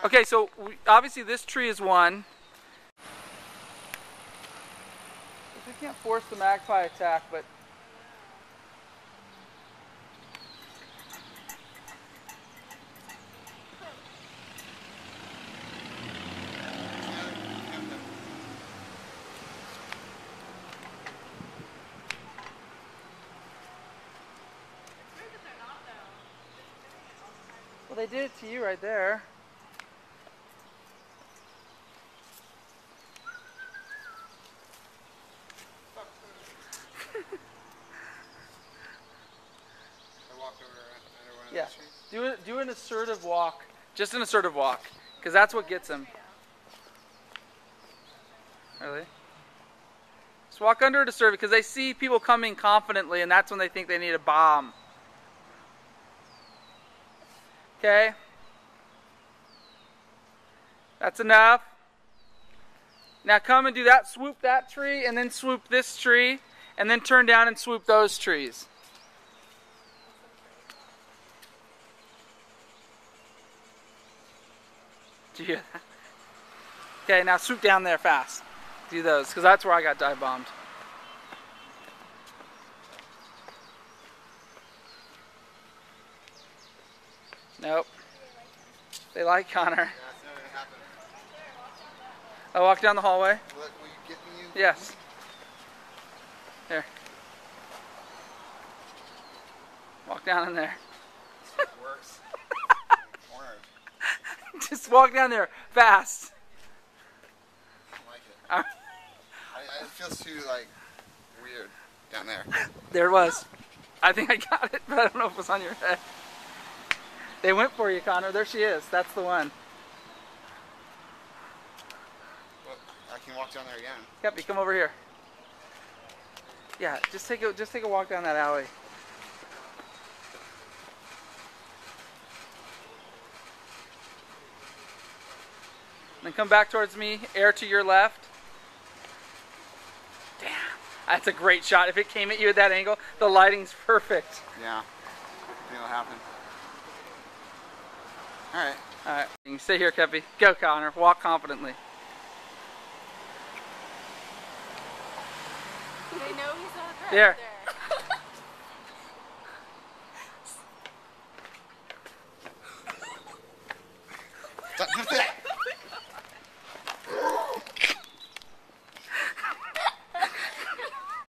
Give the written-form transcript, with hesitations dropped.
Okay, so obviously this tree is one. We can't force the magpie attack, but well, they did it to you right there. Yeah, do an assertive walk, just an assertive walk, because that's what gets them. Really? Just walk under it assertive, because they see people coming confidently, and that's when they think they need a bomb. Okay? That's enough. Now come and do that, swoop that tree, and then swoop this tree, and then turn down and swoop those trees. Did you hear that? Okay, now swoop down there fast. Do those, because that's where I got dive bombed. Nope. They like Connor. I walk down the hallway. Will you get me? Yes. Here. Walk down in there. It works. Just walk down there fast. I don't like it. It feels too weird down there. There it was. I think I got it, but I don't know if it was on your head. They went for you, Connor. There she is. That's the one. Well, I can walk down there again. Yep, you come over here. Yeah, just take a walk down that alley. Then come back towards me, air to your left. Damn, that's a great shot. If it came at you at that angle, the lighting's perfect. Yeah, I think it'll happen. Alright. Alright, you can stay here, Kepi. Go, Connor. Walk confidently. They know he's not a threat. There.